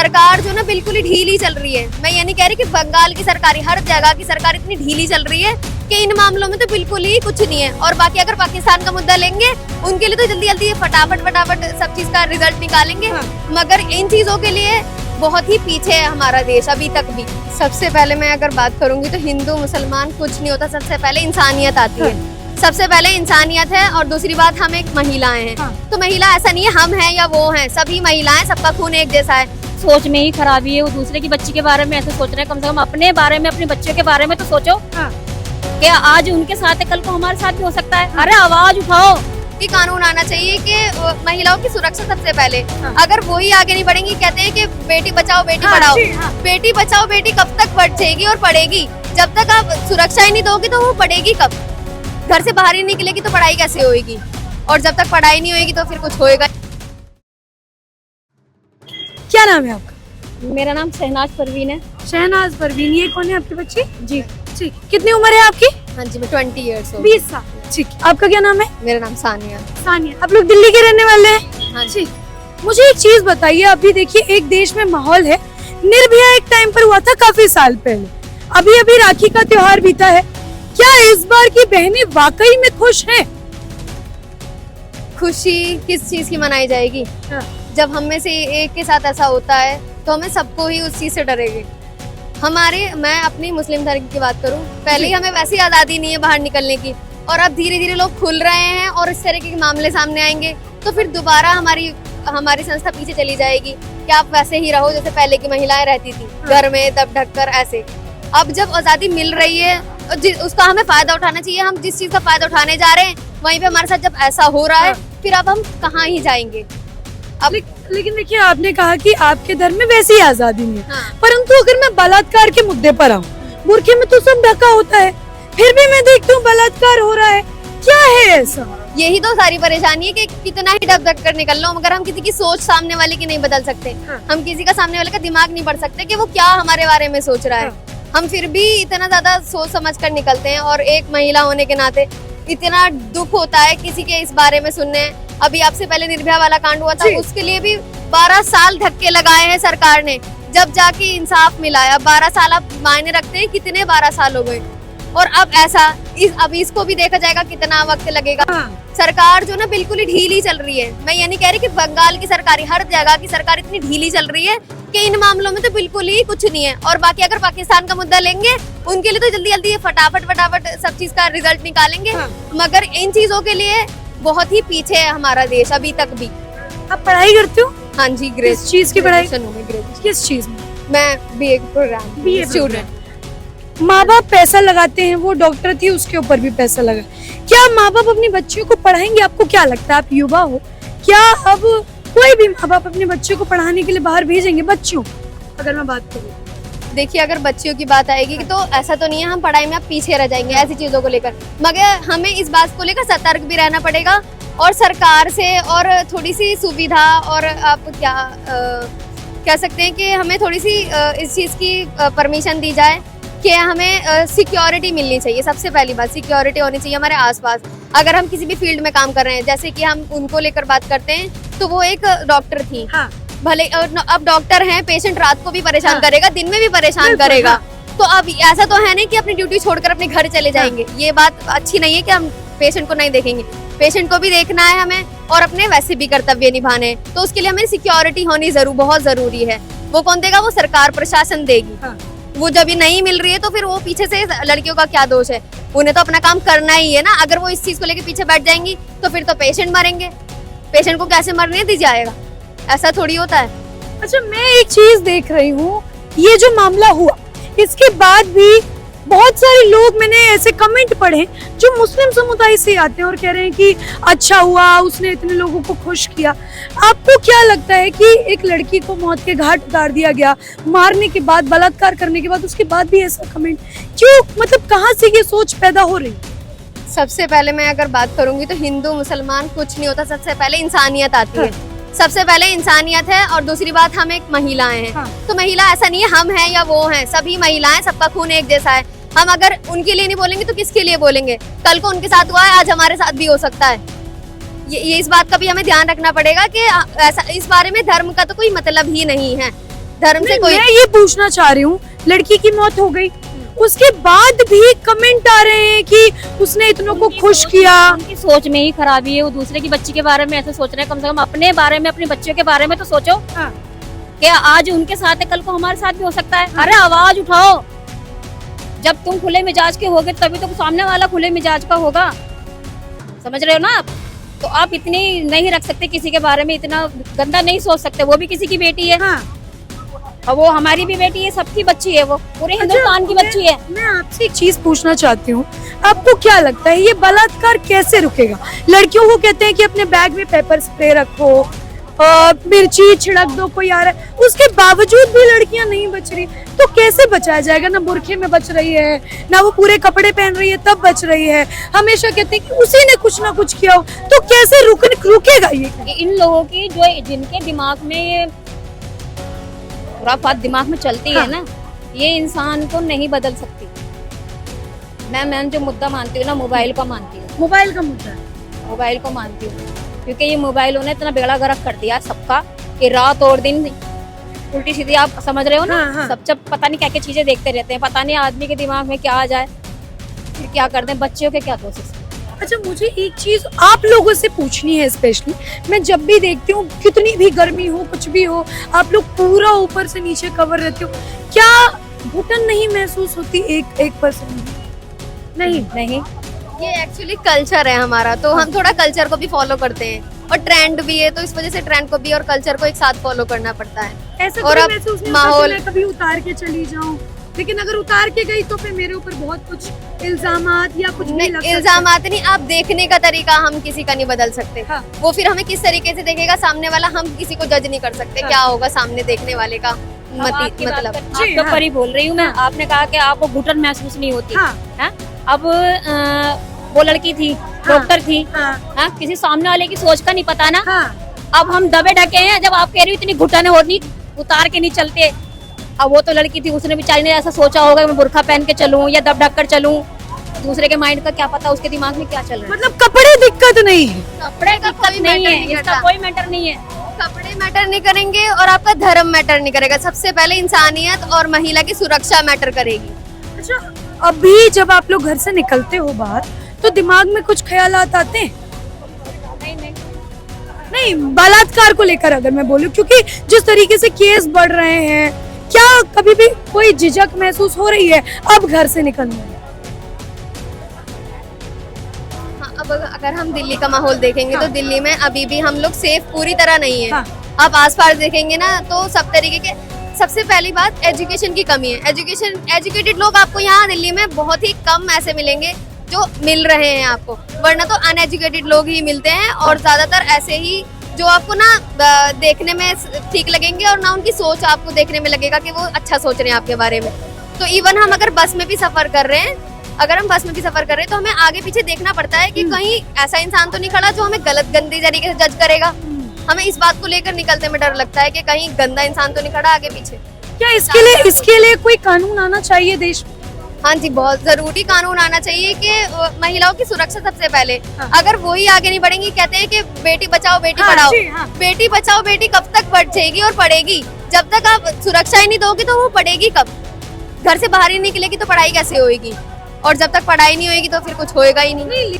सरकार जो ना बिल्कुल ही ढीली चल रही है। मैं ये नहीं कह रही कि बंगाल की सरकार, हर जगह की सरकार इतनी ढीली चल रही है कि इन मामलों में तो बिल्कुल ही कुछ नहीं है। और बाकी अगर पाकिस्तान का मुद्दा लेंगे, उनके लिए तो जल्दी जल्दी फटाफट सब चीज का रिजल्ट निकालेंगे। मगर इन चीजों के लिए बहुत ही पीछे है हमारा देश अभी तक भी। सबसे पहले मैं अगर बात करूंगी तो हिंदू मुसलमान कुछ नहीं होता, सबसे पहले इंसानियत आती है। सबसे पहले इंसानियत है और दूसरी बात हम एक महिलाएं हैं। तो महिला ऐसा नहीं है हम हैं या वो हैं, सभी महिलाएं, सबका खून एक जैसा है। सोच में ही खराबी है, वो दूसरे की बच्ची के बारे में ऐसे सोच रहे हैं। कम से कम अपने बारे में, अपने बच्चों के बारे में तो सोचो। क्या आज उनके साथ है, कल को हमारे साथ भी हो सकता है। अरे आवाज उठाओ। ये कानून आना चाहिए कि महिलाओं की सुरक्षा सबसे पहले। अगर वो ही आगे नहीं बढ़ेंगी, कहते हैं कि बेटी बचाओ बेटी पढ़ाओ। बेटी बचाओ बेटी कब तक बढ़ेगी और पढ़ेगी? जब तक आप सुरक्षा ही नहीं दोगे तो वो पढ़ेगी कब? घर से बाहर ही निकलेगी तो पढ़ाई कैसे होएगी? और जब तक पढ़ाई नहीं होएगी तो फिर कुछ होएगा। क्या नाम है आपका? मेरा नाम शहनाज परवीन है। शहनाज परवीन, ये कौन है आपकी बच्ची? जी ठीक, कितनी उम्र है आपकी? हाँ जी, मैं 20 ईयर्स हूँ। 20 साल। ठीक, आपका क्या नाम है? मेरा नाम सानिया। सानिया। आप लोग दिल्ली के रहने वाले हैं? हाँ जी। मुझे एक चीज बताइए, अभी देखिए एक देश में माहौल है, निर्भया एक टाइम पर हुआ था काफी साल पहले, अभी अभी राखी का त्योहार बीता है, क्या इस बार की बहनें वाकई में खुश हैं? खुशी किस चीज की मनाई जाएगी? जब हम में से एक के साथ ऐसा होता है तो हमें सबको ही उस चीज से डरेंगे। मैं अपनी मुस्लिम धर्म की बात करूं, पहले ही हमें वैसी आजादी नहीं है बाहर निकलने की, और अब धीरे धीरे लोग खुल रहे हैं और इस तरह के मामले सामने आएंगे तो फिर दोबारा हमारी संस्था पीछे चली जाएगी कि आप वैसे ही रहो जैसे पहले की महिलाएं रहती थी, घर में दब ढक कर ऐसे। अब जब आजादी मिल रही है उसका हमें फायदा उठाना चाहिए। हम जिस चीज का फायदा उठाने जा रहे हैं वहीं पे हमारे साथ जब ऐसा हो रहा है फिर अब हम कहाँ ही जाएंगे? अब लेकिन देखिए, आपने कहा कि आपके धर्म में वैसी आजादी नहीं है, हाँ। परंतु अगर मैं बलात्कार के मुद्दे पर आऊँ, बुरखे में तो सब ढका होता है, फिर भी मैं देखती हूँ बलात्कार हो रहा है, क्या है ऐसा? यही तो सारी परेशानी है कि कितना ही ढक ढक कर निकल लो, मगर हम किसी की सोच सामने वाले की नहीं बदल सकते। हम किसी का सामने वाले का दिमाग नहीं पढ़ सकते कि वो क्या हमारे बारे में सोच रहा है। हम फिर भी इतना ज्यादा सोच समझ कर निकलते हैं, और एक महिला होने के नाते इतना दुख होता है किसी के इस बारे में सुनने। अभी आपसे पहले निर्भया वाला कांड हुआ था, उसके लिए भी 12 साल धक्के लगाए हैं सरकार ने, जब जाके इंसाफ मिला है। अब 12 साल आप मायने रखते हैं, कितने 12 साल हो गए, और अब ऐसा अब इसको भी देखा जाएगा कितना वक्त लगेगा। सरकार जो ना बिल्कुल ही ढीली चल रही है। मैं ये नहीं कह रही कि बंगाल की सरकार, हर जगह की सरकार इतनी ढीली चल रही है कि इन मामलों में तो बिल्कुल ही कुछ नहीं है। और बाकी अगर पाकिस्तान का मुद्दा लेंगे, उनके लिए तो जल्दी जल्दी फटाफट सब चीज का रिजल्ट निकालेंगे। मगर इन चीजों के लिए बहुत ही पीछे है हमारा देश अभी तक भी। आप पढ़ाई करते हो? हाँ जी, किस चीज की पढ़ाई? ग्रेजुएशन। किस चीज में? मैं बीए प्रोग्राम स्टूडेंट। माँ बाप पैसा लगाते हैं, वो डॉक्टर थी उसके ऊपर भी पैसा लगा, क्या माँ बाप अपनी बच्चियों को पढ़ाएंगे? आपको क्या लगता है, आप युवा हो, क्या अब कोई भी माँ बाप अपने बच्चों को पढ़ाने के लिए बाहर भेजेंगे? बच्चियों अगर मैं बात करूँ, देखिए अगर बच्चियों की बात आएगी तो ऐसा तो नहीं है हम पढ़ाई में अब पीछे रह जाएंगे ऐसी चीजों को लेकर, मगर हमें इस बात को लेकर सतर्क भी रहना पड़ेगा, और सरकार से और थोड़ी सी सुविधा, और आप क्या कह सकते हैं कि हमें थोड़ी सी इस चीज की परमिशन दी जाए कि हमें सिक्योरिटी मिलनी चाहिए। सबसे पहली बात सिक्योरिटी होनी चाहिए हमारे आसपास। अगर हम किसी भी फील्ड में काम कर रहे हैं, जैसे कि हम उनको लेकर बात करते हैं, तो वो एक डॉक्टर थी, भले अब डॉक्टर हैं, पेशेंट रात को भी परेशान करेगा, दिन में भी परेशान करेगा, तो अब ऐसा तो है नहीं कि अपनी ड्यूटी छोड़कर अपने घर चले जाएंगे। ये बात अच्छी नहीं है कि हम पेशेंट को नहीं देखेंगे, पेशेंट को भी देखना है हमें, और अपने वैसे भी कर्तव्य निभाने। तो उसके लिए हमें सिक्योरिटी होनी बहुत जरूरी है। वो कौन देगा? वो सरकार प्रशासन देगी। वो जब ये नहीं मिल रही है तो फिर वो पीछे से लड़कियों का क्या दोष है? उन्हें तो अपना काम करना ही है ना। अगर वो इस चीज को लेकर पीछे बैठ जाएंगी तो फिर तो पेशेंट मरेंगे। पेशेंट को कैसे मरने दी जाएगा? ऐसा थोड़ी होता है। अच्छा, मैं एक चीज देख रही हूँ, ये जो मामला हुआ इसके बाद भी बहुत सारे लोग, मैंने ऐसे कमेंट पढ़े जो मुस्लिम समुदाय से आते हैं और कह रहे हैं कि अच्छा हुआ उसने इतने लोगों को खुश किया। आपको क्या लगता है कि एक लड़की को मौत के घाट उतार दिया गया, मारने के बाद, बलात्कार करने के बाद, उसके बाद भी ऐसा कमेंट क्यों? मतलब कहाँ से ये सोच पैदा हो रही? सबसे पहले मैं अगर बात करूंगी तो हिंदू मुसलमान कुछ नहीं होता, सबसे पहले इंसानियत आती है। सबसे पहले इंसानियत है, और दूसरी बात हम एक महिलाएं हैं। तो महिला ऐसा नहीं है हम हैं या वो हैं, सभी महिलाएं, सबका खून एक जैसा है। हम अगर उनके लिए नहीं बोलेंगे तो किसके लिए बोलेंगे? कल को उनके साथ हुआ है, आज हमारे साथ भी हो सकता है। ये इस बात का भी हमें ध्यान रखना पड़ेगा कि ऐसा इस बारे में धर्म का तो कोई मतलब ही नहीं है। धर्म से कोई मैं ये पूछना चाह रही हूँ, लड़की की मौत हो गई, उसके बाद भी कमेंट आ रहे हैं कि उसने इतनों को खुश किया। उनकी सोच में ही खराबी है, वो दूसरे की बच्ची के बारे में ऐसे सोच रहे हैं। कम से कम अपने बारे में, अपने बच्चों के बारे में तो सोचो। हाँ। कि आज उनके साथ है, कल को हमारे साथ भी हो सकता है। अरे आवाज उठाओ, जब तुम खुले मिजाज के होगे तभी तो सामने वाला खुले मिजाज का होगा। समझ रहे हो ना आप? तो आप इतनी नहीं रख सकते किसी के बारे में, इतना गंदा नहीं सोच सकते। वो भी किसी की बेटी है, हाँ। और वो हमारी भी बेटी है, सबकी बच्ची है, वो पूरे हिंदुस्तान की बच्ची है। मैं आपसे एक चीज पूछना चाहती हूँ, आपको क्या लगता है ये बलात्कार कैसे रुकेगा? लड़कियों को कहते हैं कि अपने बैग में पेपर स्प्रे रखो, मिर्ची छिड़क दो, कोई आ रहा है, उसके बावजूद भी लड़कियां नहीं बच रही, तो कैसे बचाया जाएगा? ना बुरखे में बच रही है, ना वो पूरे कपड़े पहन रही है तब बच रही है। हमेशा कहते हैं कि उसी ने कुछ ना कुछ किया हो, तो कैसे रुकेगा ये? इन लोगों की जो जिनके दिमाग में ये खुराफात दिमाग में चलती है ना, ये इंसान को नहीं बदल सकती। मैं जो मुद्दा मानती हूँ ना, मोबाइल का मानती हूँ। मोबाइल का मुद्दा है। मोबाइल को मानती हूँ क्योंकि ये मोबाइलों ने इतना बेड़ा गर्क कर दिया सबका कि रात और दिन उल्टी सीधी, आप समझ रहे हो ना। हाँ। सब जब पता नहीं क्या क्या चीजें देखते रहते हैं, पता नहीं आदमी के दिमाग में क्या आ जाए, फिर क्या करते हैं। बच्चियों के क्या दोष है? अच्छा, मुझे एक चीज आप लोगों से पूछनी है स्पेशली। मैं जब भी देखती हूँ, कितनी भी गर्मी हो, कुछ भी हो, आप लोग पूरा ऊपर से नीचे कवर रहते हो, क्या घुटन नहीं महसूस होती एक परसेंट? नहीं। ये एक्चुअली कल्चर है हमारा, तो हम थोड़ा कल्चर को भी फॉलो करते हैं, और ट्रेंड भी है, तो इस वजह से ट्रेंड को भी और कल्चर को एक साथ फॉलो करना पड़ता है। ऐसा और कभी अब महसूस नहीं माहौल- होता कि मैं कभी उतार के चली जाऊं, लेकिन अगर उतार के गई तो फिर मेरे ऊपर बहुत कुछ इल्जामात या कुछ भी लग सकता है। इल्जामात नहीं, आप देखने का तरीका हम किसी का नहीं बदल सकते। हाँ। वो फिर हमें किस तरीके से देखेगा सामने वाला, हम किसी को जज नहीं कर सकते। हाँ। क्या होगा सामने देखने वाले का मतलब। जी, आपके हाँ। ऊपर ही बोल रही हूँ मैं। आपने कहा कि आपको घुटन महसूस नहीं होती हाँ। है? अब वो लड़की थी, डॉक्टर थी, हाँ। किसी सामने वाले की सोच का नहीं पता ना। हाँ। अब हम दबे ढके हैं, जब आप कह रही हो इतनी घुटन होनी, उतार के नहीं चलते। अब वो तो लड़की थी, उसने बेचारी ने ऐसा सोचा होगा कि मैं बुर्खा पहन के चलूं या दब ढक कर चलूं। दूसरे के माइंड का क्या पता, उसके दिमाग में क्या चल रहा है। मतलब कपड़े दिक्कत नहीं है। कपड़े का कोई नहीं मैटर है, नहीं इसका करता। कोई मैटर नहीं है। कपड़े मैटर नहीं करेंगे और आपका धर्म मैटर नहीं करेगा। सबसे पहले इंसानियत और महिला की सुरक्षा मैटर करेगी। अच्छा, अभी जब आप लोग घर से निकलते हो बाहर, तो दिमाग में कुछ ख्यालात आते हैं? नहीं, बलात्कार को लेकर अगर मैं बोलूं, क्योंकि जिस तरीके से केस बढ़ रहे हैं, क्या कभी भी कोई झिझक महसूस हो रही है अब घर से निकलने में? हाँ, अब अगर हम दिल्ली का माहौल देखेंगे तो दिल्ली में अभी भी हम लोग सेफ पूरी तरह नहीं है। हाँ। आप आसपास देखेंगे ना, तो सब तरीके के, सबसे पहली बात एजुकेशन की कमी है। एजुकेटेड लोग आपको यहाँ दिल्ली में बहुत ही कम ऐसे मिलेंगे जो मिल रहे हैं आपको, वरना तो अनएजुकेटेड लोग ही मिलते हैं, और ज्यादातर ऐसे ही जो आपको ना देखने में ठीक लगेंगे, और ना उनकी सोच आपको देखने में लगेगा कि वो अच्छा सोच रहे हैं आपके बारे में। तो इवन हम अगर बस में भी सफर कर रहे हैं, तो हमें आगे पीछे देखना पड़ता है कि कहीं ऐसा इंसान तो नहीं खड़ा जो हमें गंदी तरीके से जज करेगा। हमें इस बात को लेकर निकलते में डर लगता है कि कहीं गंदा इंसान तो नहीं खड़ा आगे पीछे। क्या इसके लिए कोई कानून आना चाहिए देश में? हाँ जी, बहुत जरूरी कानून आना चाहिए कि महिलाओं की सुरक्षा सबसे पहले। हाँ। अगर वही आगे नहीं बढ़ेंगी, कहते हैं कि बेटी बचाओ बेटी हाँ, पढ़ाओ। जी, हाँ। बेटी बचाओ बेटी कब तक बढ़ेगी और पढ़ेगी? जब तक आप सुरक्षा ही नहीं दोगे तो वो पढ़ेगी कब? घर से बाहर ही निकलेगी तो पढ़ाई कैसे होएगी? और जब तक पढ़ाई नहीं होएगी तो फिर कुछ होएगा ही नहीं।